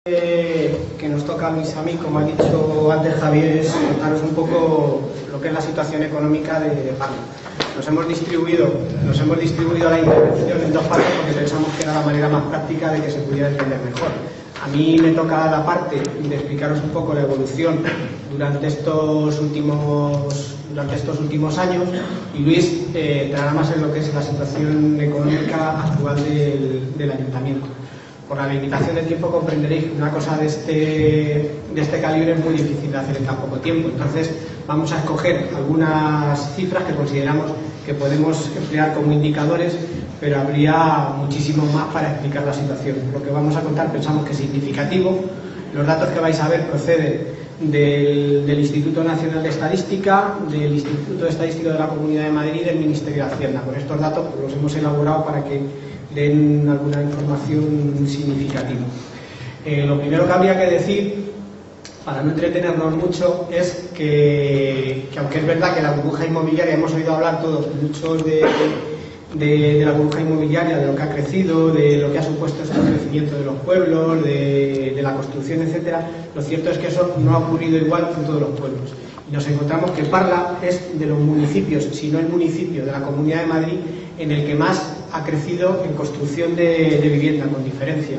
Que nos toca a Luis a mí, como ha dicho antes Javier, es contaros un poco lo que es la situación económica de Parla. Nos hemos distribuido la intervención en dos partes porque pensamos que era la manera más práctica de que se pudiera entender mejor. A mí me toca la parte de explicaros un poco la evolución durante estos últimos años, y Luis entrará más en lo que es la situación económica actual del ayuntamiento. Por la limitación de tiempo comprenderéis que una cosa de este calibre es muy difícil de hacer en tan poco tiempo. Entonces vamos a escoger algunas cifras que consideramos que podemos emplear como indicadores, pero habría muchísimo más para explicar la situación. Lo que vamos a contar pensamos que es significativo. Los datos que vais a ver proceden del Instituto Nacional de Estadística, del Instituto de Estadística de la Comunidad de Madrid y del Ministerio de Hacienda. Con estos datos los hemos elaborado para que den alguna información significativa. Lo primero que habría que decir, para no entretenernos mucho, es que aunque es verdad que la burbuja inmobiliaria, hemos oído hablar todos mucho de la burbuja inmobiliaria, de lo que ha crecido, de lo que ha supuesto este crecimiento de los pueblos, de la construcción, etcétera, lo cierto es que eso no ha ocurrido igual en todos los pueblos. Y nos encontramos que Parla es de los municipios, si no el municipio de la Comunidad de Madrid, en el que más ha crecido en construcción de vivienda, con diferencia.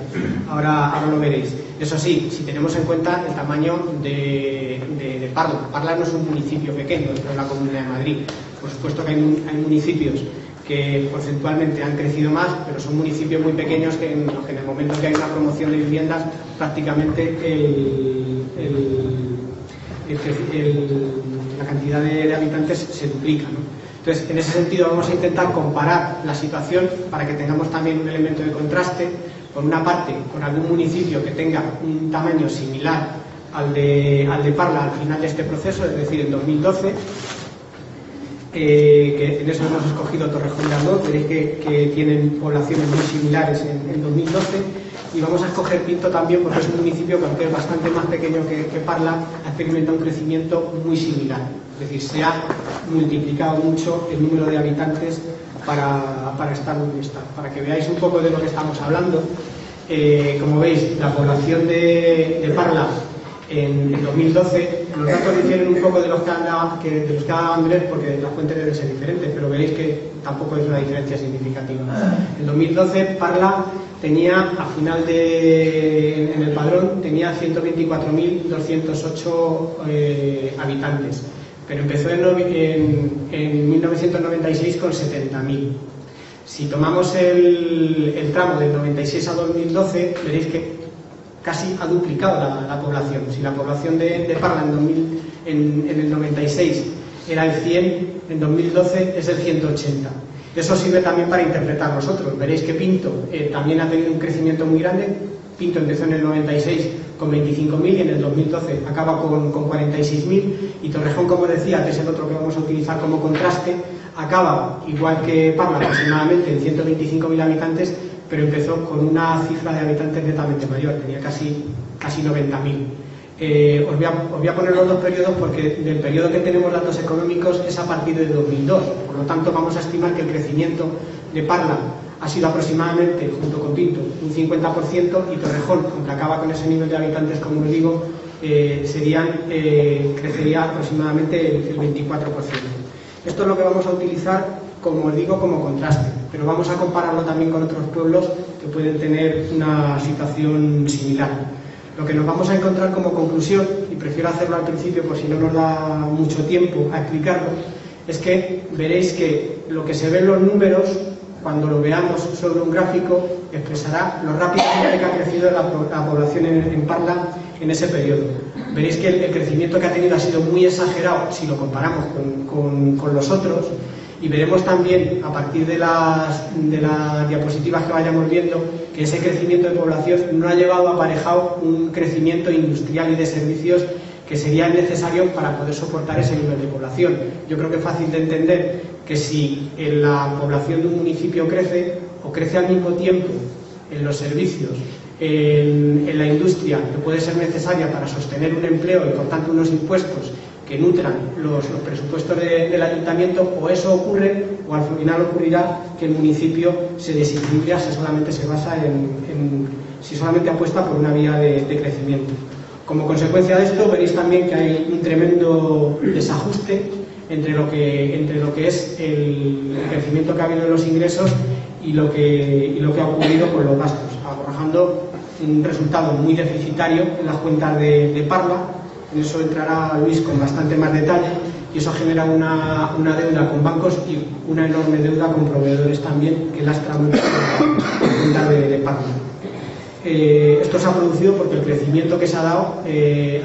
Ahora lo veréis. Eso sí, si tenemos en cuenta el tamaño de Parla. Parla no es un municipio pequeño dentro de la Comunidad de Madrid. Por supuesto que hay municipios que porcentualmente han crecido más, pero son municipios muy pequeños que en el momento que hay una promoción de viviendas, prácticamente la cantidad de habitantes se duplica, ¿no? Entonces, en ese sentido vamos a intentar comparar la situación para que tengamos también un elemento de contraste, por una parte, con algún municipio que tenga un tamaño similar al de Parla al final de este proceso, es decir, en 2012, que en eso hemos escogido Torrejón de Ardoz, veréis que tienen poblaciones muy similares en 2012, y vamos a escoger Pinto también porque es un municipio que, aunque es bastante más pequeño que Parla, ha experimentado un crecimiento muy similar. Es decir, se ha multiplicado mucho el número de habitantes para estar donde está. Para que veáis un poco de lo que estamos hablando, como veis, la población de Parla en 2012, los datos difieren un poco de los que ha dado Andrés, porque las fuentes deben ser diferentes, pero veréis que tampoco es una diferencia significativa. En 2012 Parla tenía, a final en el padrón, tenía 124.208 habitantes, pero empezó en 1996 con 70.000. Si tomamos el tramo del 96 a 2012, veréis que casi ha duplicado la población. Si la población de Parla en el 96 era el 100, en 2012 es el 180. Eso sirve también para interpretar nosotros. Veréis que Pinto también ha tenido un crecimiento muy grande. Pinto empezó en el 96 con 25.000 y en el 2012 acaba con 46.000. Y Torrejón, como decía, que es el otro que vamos a utilizar como contraste, acaba, igual que Parla, aproximadamente en 125.000 habitantes, pero empezó con una cifra de habitantes netamente mayor, tenía casi 90.000. Os voy a poner los dos periodos porque del periodo que tenemos datos económicos es a partir de 2002, por lo tanto vamos a estimar que el crecimiento de Parla ha sido aproximadamente, junto con Pinto, un 50%, y Torrejón, aunque acaba con ese nivel de habitantes, como os digo, crecería aproximadamente el 24%. Esto es lo que vamos a utilizar, como os digo, como contraste, pero vamos a compararlo también con otros pueblos que pueden tener una situación similar. Lo que nos vamos a encontrar como conclusión, y prefiero hacerlo al principio por si no nos da mucho tiempo a explicarlo, es que veréis que lo que se ve en los números, cuando lo veamos sobre un gráfico, expresará lo rápidamente que ha crecido la población en Parla en ese periodo. Veréis que el crecimiento que ha tenido ha sido muy exagerado si lo comparamos con los otros, y veremos también, a partir de las diapositivas que vayamos viendo, que ese crecimiento de población no ha llevado aparejado un crecimiento industrial y de servicios que sería necesario para poder soportar ese nivel de población. Yo creo que es fácil de entender que si la población de un municipio crece, o crece al mismo tiempo en los servicios, en la industria que puede ser necesaria para sostener un empleo y por tanto unos impuestos que nutran los presupuestos del ayuntamiento, o eso ocurre, o al final ocurrirá que el municipio se desequilibra si solamente se basa en si solamente apuesta por una vía de crecimiento. Como consecuencia de esto, veréis también que hay un tremendo desajuste entre lo que es el crecimiento que ha habido en los ingresos y lo que ha ocurrido con los gastos, arrojando un resultado muy deficitario en las cuentas de Parla. En eso entrará Luis con bastante más detalle, y eso genera una deuda con bancos y una enorme deuda con proveedores también, que lastra mucho la cuenta de Parla. Esto se ha producido porque el crecimiento que se ha dado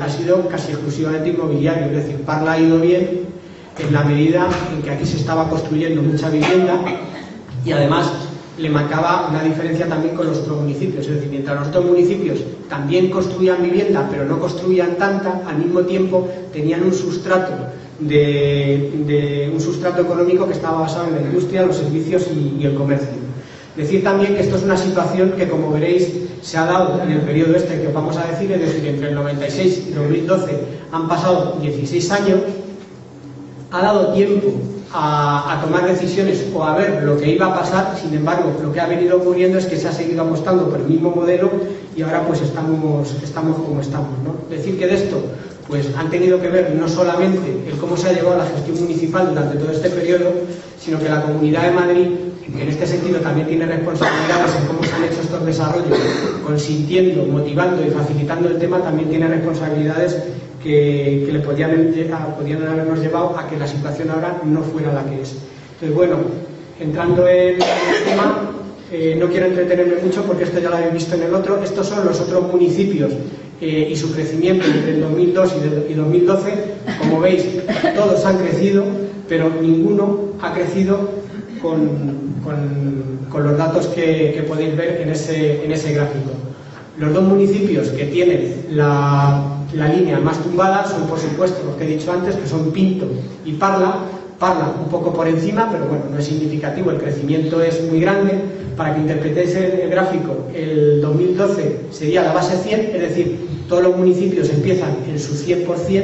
ha sido casi exclusivamente inmobiliario, es decir, Parla ha ido bien en la medida en que aquí se estaba construyendo mucha vivienda, y además le marcaba una diferencia también con los otros municipios, es decir, mientras los otros municipios también construían vivienda pero no construían tanta, al mismo tiempo tenían un sustrato económico que estaba basado en la industria, los servicios y el comercio. Decir también que esto es una situación que, como veréis, se ha dado en el periodo este que os vamos a decir, es decir, entre el 96 y 2012 han pasado 16 años, ha dado tiempo a tomar decisiones o a ver lo que iba a pasar. Sin embargo, lo que ha venido ocurriendo es que se ha seguido apostando por el mismo modelo y ahora pues estamos como estamos, ¿no? Decir que de esto pues han tenido que ver no solamente el cómo se ha llevado la gestión municipal durante todo este periodo, sino que la Comunidad de Madrid, que en este sentido también tiene responsabilidades en cómo se han hecho estos desarrollos, consintiendo, motivando y facilitando el tema, también tiene responsabilidades que le podían habernos llevado a que la situación ahora no fuera la que es. Entonces, bueno, entrando en el tema, no quiero entretenerme mucho porque esto ya lo habéis visto en el otro. Estos son los otros municipios y su crecimiento entre el 2002 y 2012. Como veis, todos han crecido, pero ninguno ha crecido con los datos que podéis ver en ese gráfico. Los dos municipios que tienen la línea más tumbada son, por supuesto, los que he dicho antes, que son Pinto y Parla. Parla un poco por encima, pero bueno, no es significativo, el crecimiento es muy grande. Para que interpretéis el gráfico, el 2012 sería la base 100, es decir, todos los municipios empiezan en su 100%,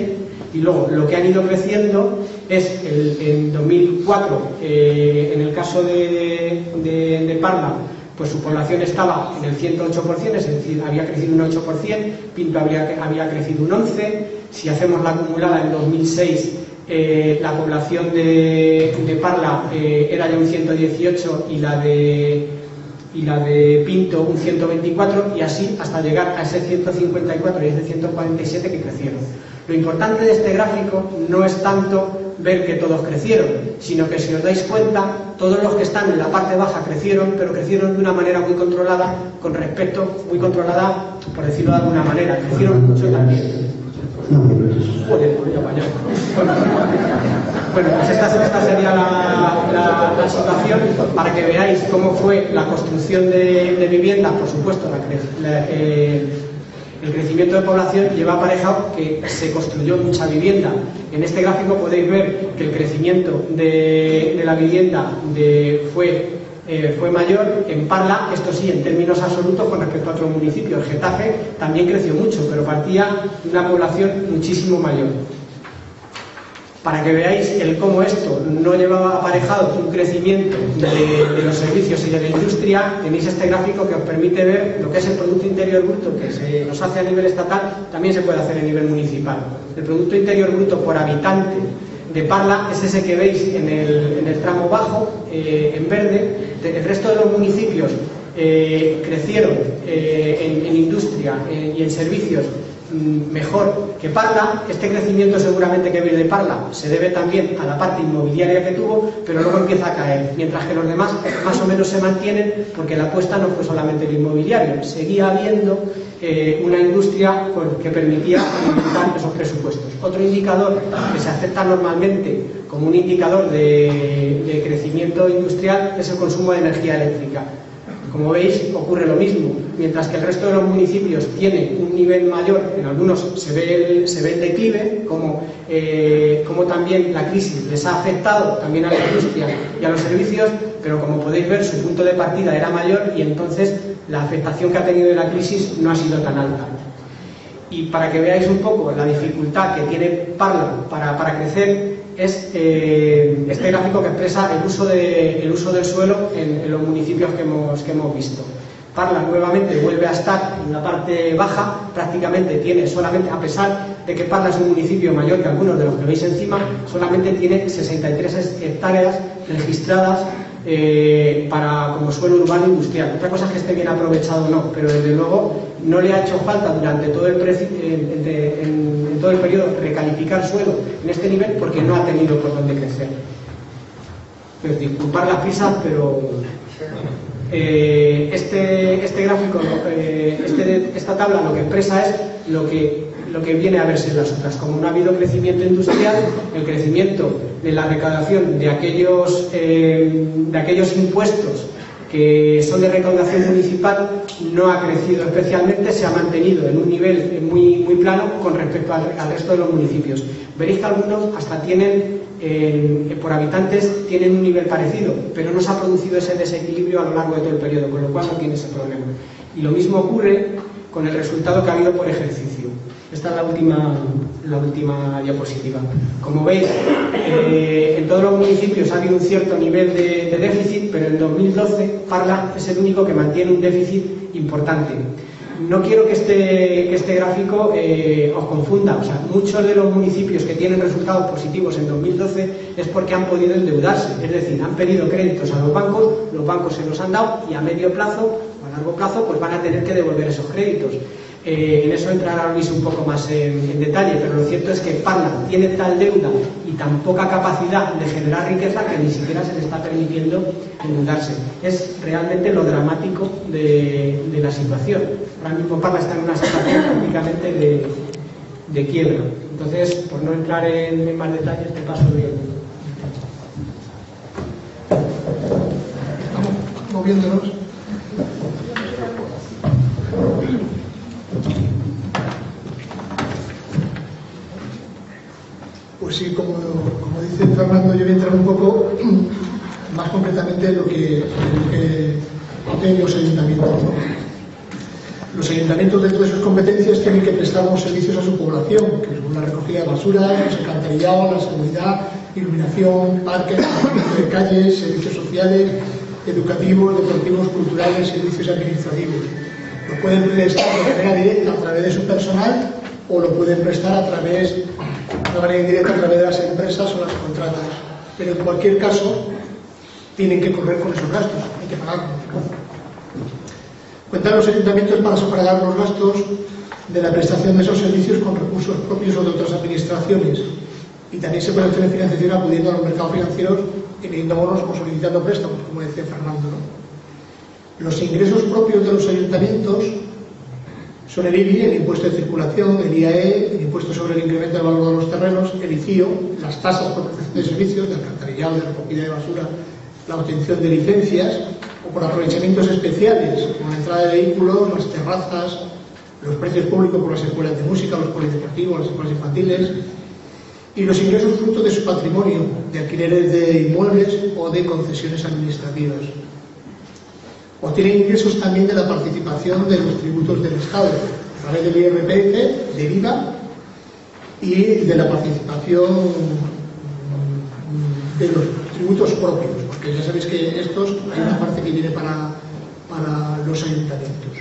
y luego lo que han ido creciendo es en 2004, en el caso de Parla, pues su población estaba en el 108%, es decir, había crecido un 8%, Pinto había crecido un 11%, si hacemos la acumulada en 2006, la población de Parla era ya un 118 y la de Pinto un 124, y así hasta llegar a ese 154 y ese 147 que crecieron. Lo importante de este gráfico no es tanto ver que todos crecieron, sino que, si os dais cuenta, todos los que están en la parte baja crecieron, pero crecieron de una manera muy controlada, muy controlada, por decirlo de alguna manera, crecieron mucho también. Joder, bueno, pues esta sería la situación, para que veáis cómo fue la construcción de vivienda. Por supuesto, el crecimiento de población lleva aparejado que se construyó mucha vivienda. En este gráfico podéis ver que el crecimiento de la vivienda fue mayor en Parla, esto sí, en términos absolutos con respecto a otros municipios. Getafe también creció mucho, pero partía de una población muchísimo mayor. Para que veáis cómo esto no llevaba aparejado un crecimiento de los servicios y de la industria, tenéis este gráfico que os permite ver lo que es el Producto Interior Bruto, que se nos hace a nivel estatal, también se puede hacer a nivel municipal. El Producto Interior Bruto por habitante de Parla es ese que veis en el tramo bajo, en verde. El resto de los municipios crecieron en industria y en servicios mejor que Parla. Este crecimiento seguramente que viene de Parla se debe también a la parte inmobiliaria que tuvo, pero luego empieza a caer, mientras que los demás más o menos se mantienen, porque la apuesta no fue solamente el inmobiliario, seguía habiendo una industria que permitía aumentar esos presupuestos. Otro indicador que se acepta normalmente como un indicador de crecimiento industrial es el consumo de energía eléctrica. Como veis, ocurre lo mismo. Mientras que el resto de los municipios tiene un nivel mayor, en algunos se ve el declive, como también la crisis les ha afectado también a la industria y a los servicios, pero como podéis ver, su punto de partida era mayor, y entonces la afectación que ha tenido de la crisis no ha sido tan alta. Y para que veáis un poco la dificultad que tiene Parla para crecer, es este gráfico que expresa el uso del suelo en los municipios que hemos visto. Parla nuevamente vuelve a estar en la parte baja, prácticamente tiene solamente, a pesar de que Parla es un municipio mayor que algunos de los que veis encima, solamente tiene 63 hectáreas registradas como suelo urbano industrial. Otra cosa es que esté bien aprovechado o no, pero desde luego no le ha hecho falta durante todo el periodo recalificar suelo en este nivel porque no ha tenido por dónde crecer. Pues disculpar las prisas, pero este gráfico, esta tabla lo que expresa es lo que viene a verse en las otras. Como no ha habido crecimiento industrial, el crecimiento de la recaudación de aquellos impuestos que son de recaudación municipal no ha crecido especialmente, se ha mantenido en un nivel muy plano con respecto al resto de los municipios. Veréis que algunos hasta tienen, por habitantes, tienen un nivel parecido, pero no se ha producido ese desequilibrio a lo largo de todo el periodo, con lo cual no tiene ese problema. Y lo mismo ocurre con el resultado que ha habido por ejercicio. Esta es la última diapositiva. Como veis, en todos los municipios ha habido un cierto nivel de déficit, pero en 2012 Parla es el único que mantiene un déficit importante. No quiero que este gráfico os confunda. O sea, muchos de los municipios que tienen resultados positivos en 2012 es porque han podido endeudarse, es decir, han pedido créditos a los bancos se los han dado y a medio plazo o a largo plazo pues van a tener que devolver esos créditos. En eso entrará Luis un poco más en detalle, pero lo cierto es que Parla tiene tal deuda y tan poca capacidad de generar riqueza que ni siquiera se le está permitiendo endeudarse. Es realmente lo dramático de la situación. Ahora mismo Parla está en una situación prácticamente de quiebra. Entonces, por no entrar en más detalles, te paso bien. Estamos moviéndonos. Pues sí, como dice Fernando, yo voy a entrar un poco más concretamente en lo que tienen los ayuntamientos, ¿no? Los ayuntamientos, dentro de sus competencias, tienen que prestar unos servicios a su población, que son la recogida de basura, el alcantarillado, la seguridad, iluminación, parques, de calles, servicios sociales, educativos, deportivos, culturales, servicios administrativos. Lo pueden prestar de manera directa a través de su personal o lo pueden prestar de manera indirecta a través de las empresas o las contratas. Pero en cualquier caso, tienen que correr con esos gastos, hay que pagarlos. Cuentan los ayuntamientos para sufragar los gastos de la prestación de esos servicios con recursos propios o de otras administraciones. Y también se puede obtener financiación acudiendo a los mercados financieros, emitiendo bonos o solicitando préstamos, como decía Fernando, ¿no? Los ingresos propios de los ayuntamientos son el IBI, el impuesto de circulación, el IAE, el impuesto sobre el incremento del valor de los terrenos, el ICIO, las tasas por prestación de servicios, de alcantarillado, de recogida de basura, la obtención de licencias o por aprovechamientos especiales, como la entrada de vehículos, las terrazas, los precios públicos por las escuelas de música, los polideportivos, las escuelas infantiles, y los ingresos fruto de su patrimonio, de alquileres de inmuebles o de concesiones administrativas. Obtienen ingresos también de la participación de los tributos del Estado, a través del IRPF, del IVA y de la participación de los tributos propios, porque ya sabéis que estos hay una parte que viene para los ayuntamientos.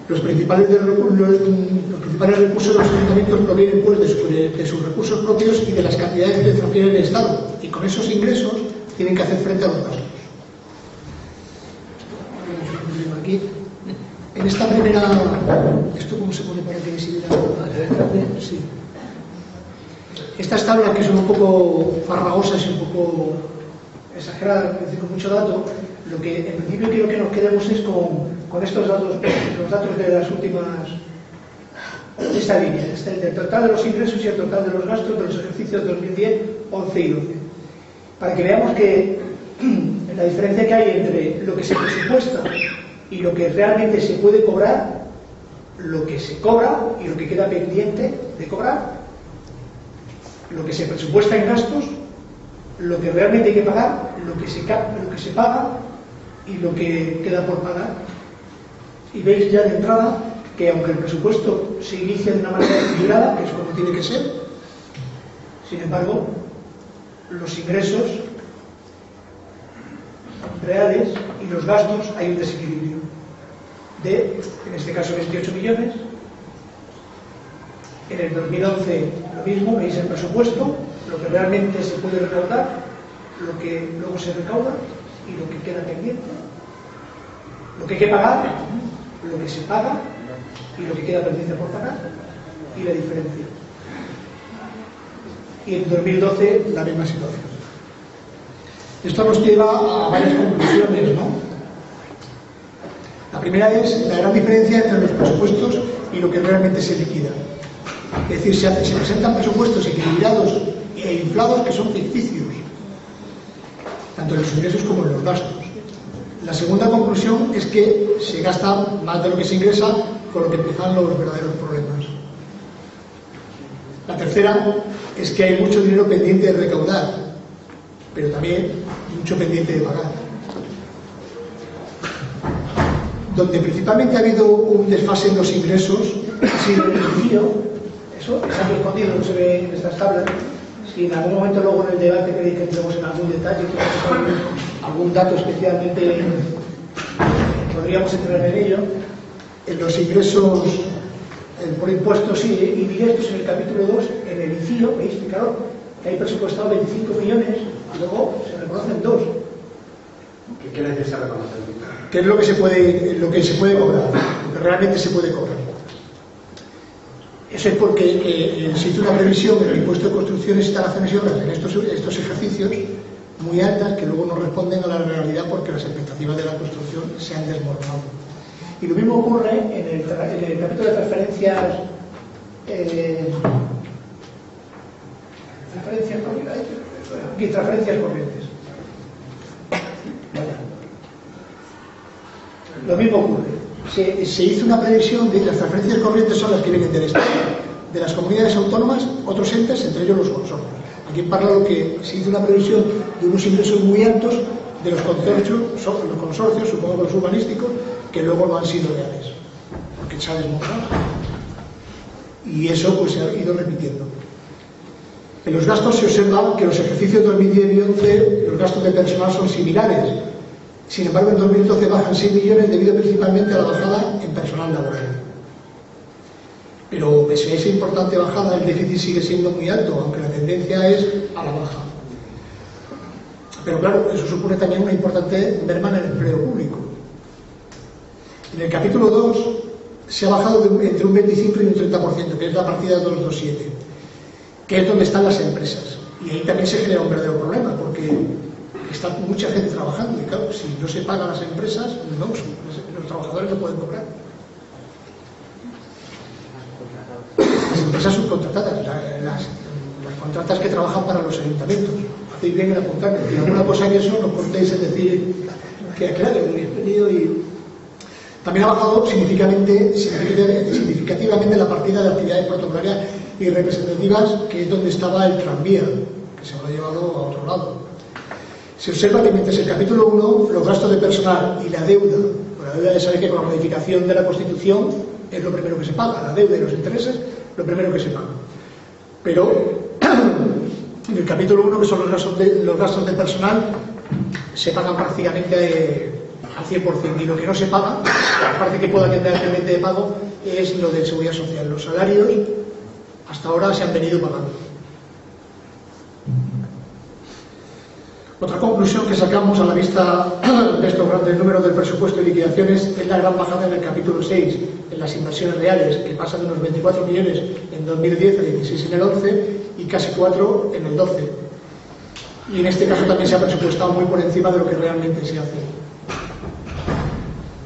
Los principales recursos de los ayuntamientos provienen pues de sus recursos propios y de las cantidades que transfiere el Estado, y con esos ingresos tienen que hacer frente a los gastos. Aquí, en esta primera, ¿esto cómo se pone para que se vea? Sí. Estas tablas, que son un poco farragosas y un poco exageradas, con mucho dato, lo que en principio quiero que nos quedemos es con estos datos, los datos de las últimas, de esta línea, el total de los ingresos y el total de los gastos de los ejercicios 2010, 11 y 12. Para que veamos que la diferencia que hay entre lo que se presupuesta y lo que realmente se puede cobrar, lo que se cobra y lo que queda pendiente de cobrar, lo que se presupuesta en gastos, lo que realmente hay que pagar, lo que se paga y lo que queda por pagar. Y veis ya de entrada que aunque el presupuesto se inicia de una manera equilibrada, que es como tiene que ser, sin embargo, los ingresos reales y los gastos hay un desequilibrio de, en este caso, 28 millones. En el 2011 lo mismo, veis el presupuesto, lo que realmente se puede recaudar, lo que luego se recauda y lo que queda pendiente, lo que hay que pagar, lo que se paga y lo que queda pendiente por pagar y la diferencia. Y en 2012 la misma situación. Esto nos lleva a varias conclusiones, ¿no? La primera es la gran diferencia entre los presupuestos y lo que realmente se liquida. Es decir, se presentan presupuestos equilibrados e inflados que son ficticios, tanto en los ingresos como en los gastos. La segunda conclusión es que se gasta más de lo que se ingresa, con lo que empiezan los verdaderos problemas. La tercera es que hay mucho dinero pendiente de recaudar, pero también mucho pendiente de pagar. Donde principalmente ha habido un desfase en los ingresos ha sido en el envío. Eso está muy escondido, no se ve en estas tablas. Si en algún momento luego en el debate queréis que entremos en algún detalle, algún dato especialmente, podríamos entrar en ello. En los ingresos por impuestos y directos, en el capítulo 2, en el ICIO, veis, fijaros, que hay presupuestado 25 millones y luego se reconocen 2. ¿Qué quiere decir se reconoce? ¿Qué es lo que se puede cobrar? Lo que realmente se puede cobrar. Eso es porque se hizo una previsión en el impuesto de construcciones, instalaciones y obras en estos ejercicios muy altas que luego no responden a la realidad porque las expectativas de la construcción se han desmoronado. Y lo mismo ocurre en el capítulo de transferencias corrientes. Lo mismo ocurre. Se hizo una previsión de que las transferencias corrientes son las que vienen del Estado, de las comunidades autónomas, otros entes, entre ellos los consorcios. Aquí parla lo que se hizo una previsión de unos ingresos muy altos de los consorcios, supongo que los urbanísticos, que luego no han sido reales, porque se ha desmontado. Y eso pues se ha ido repitiendo. En los gastos se observa que los ejercicios 2010 y 2011 los gastos de personal son similares. Sin embargo, en 2012 bajan 6 millones debido principalmente a la bajada en personal laboral. Pero pese a esa importante bajada, el déficit sigue siendo muy alto, aunque la tendencia es a la baja. Pero claro, eso supone también una importante merma en el empleo público. En el capítulo 2 se ha bajado entre un 25 y un 30%, que es la partida 227, que es donde están las empresas. Y ahí también se genera un verdadero problema, porque está mucha gente trabajando y claro, si no se pagan las empresas, no, los trabajadores no pueden cobrar. Las empresas subcontratadas, las contratas que trabajan para los ayuntamientos. Hacéis bien en apuntar, que alguna cosa que eso nos contéis en decir que aclare el expedido. Y también ha bajado significativamente la partida de actividades protocolarias y representativas, que es donde estaba el tranvía, que se lo ha llevado a otro lado. Se observa que mientras el capítulo 1, los gastos de personal y la deuda, ya sabéis que con la modificación de la Constitución es lo primero que se paga, la deuda y los intereses, lo primero que se paga. Pero en el capítulo 1, que son los gastos de personal, se pagan prácticamente al 100%, y lo que no se paga, la parte que pueda quedar pendiente de pago, es lo de seguridad social. Los salarios hasta ahora se han venido pagando. Otra conclusión que sacamos a la vista de estos grandes números del presupuesto y liquidaciones es la gran bajada en el capítulo 6, en las inversiones reales, que pasa de unos 24 millones en 2010 a 16 en el 11 y casi 4 en el 12. Y en este caso también se ha presupuestado muy por encima de lo que realmente se hace.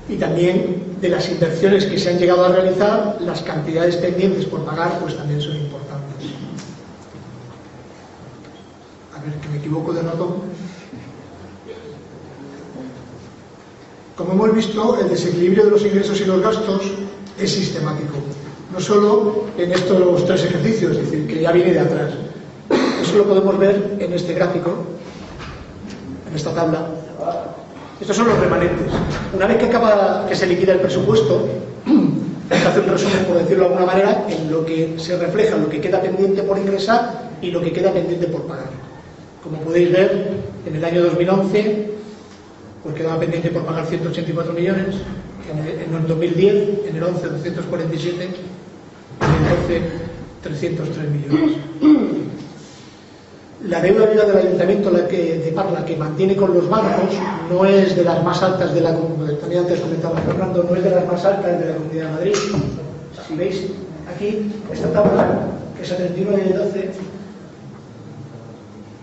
Y también de las inversiones que se han llegado a realizar, las cantidades pendientes por pagar pues también son importantes. A ver, que me equivoco de ratón. Como hemos visto, el desequilibrio de los ingresos y los gastos es sistemático. No solo en estos tres ejercicios, es decir, que ya viene de atrás. Eso lo podemos ver en este gráfico, en esta tabla. Estos son los remanentes. Una vez que se liquida el presupuesto, se hace un resumen, por decirlo de alguna manera, en lo que se refleja lo que queda pendiente por ingresar y lo que queda pendiente por pagar. Como podéis ver, en el año 2011 pues quedaba pendiente por pagar 184 millones, en el 2010, en el 11, 247, en el 12, 303 millones. La deuda del ayuntamiento de Parla que mantiene con los bancos no es de las más altas de la comunidad, también antes comentaba Fernando, no es de las más altas de la Comunidad de Madrid. Si veis aquí, esta tabla, que es a 31 de 12,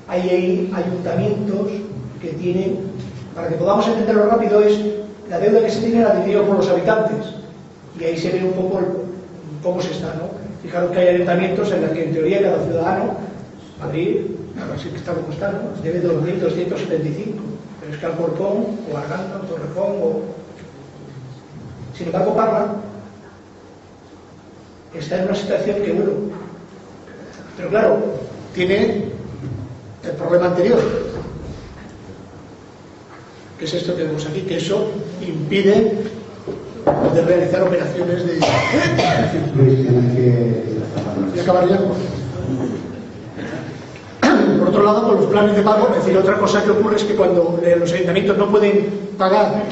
hay ayuntamientos que tienen, para que podamos entenderlo rápido, es la deuda que se tiene la dividido por los habitantes, y ahí se ve un poco cómo se está, ¿no? Fijaros que hay ayuntamientos en los que en teoría cada ciudadano, Madrid, así que está como está, ¿no? Debe 2.275, pero es que Alcorcón, o Arganda, o Torrejón, sin embargo Parla está en una situación que, bueno, pero claro, tiene el problema anterior, que es esto que vemos aquí, que eso impide poder realizar operaciones de... ¿Y acabar ya? Por otro lado, con los planes de pago, es decir, otra cosa que ocurre es que cuando los ayuntamientos no pueden pagar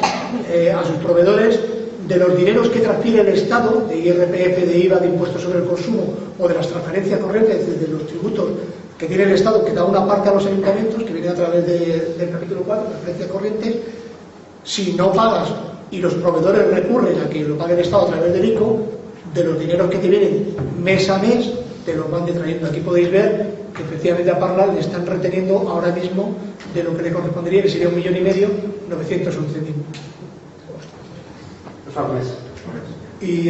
a sus proveedores, de los dineros que transfiere el Estado, de IRPF, de IVA, de impuestos sobre el consumo, o de las transferencias corrientes, es decir, de los tributos que tiene el Estado, que da una parte a los ayuntamientos, que viene a través del capítulo 4, transferencias corrientes, si no pagas y los proveedores recurren a que lo pague el Estado a través del ICO, de los dineros que te vienen mes a mes, te los van detrayendo. Aquí podéis ver que efectivamente a Parla le están reteniendo ahora mismo de lo que le correspondería, que sería 1,5 millones, 911.000. Los árboles. Y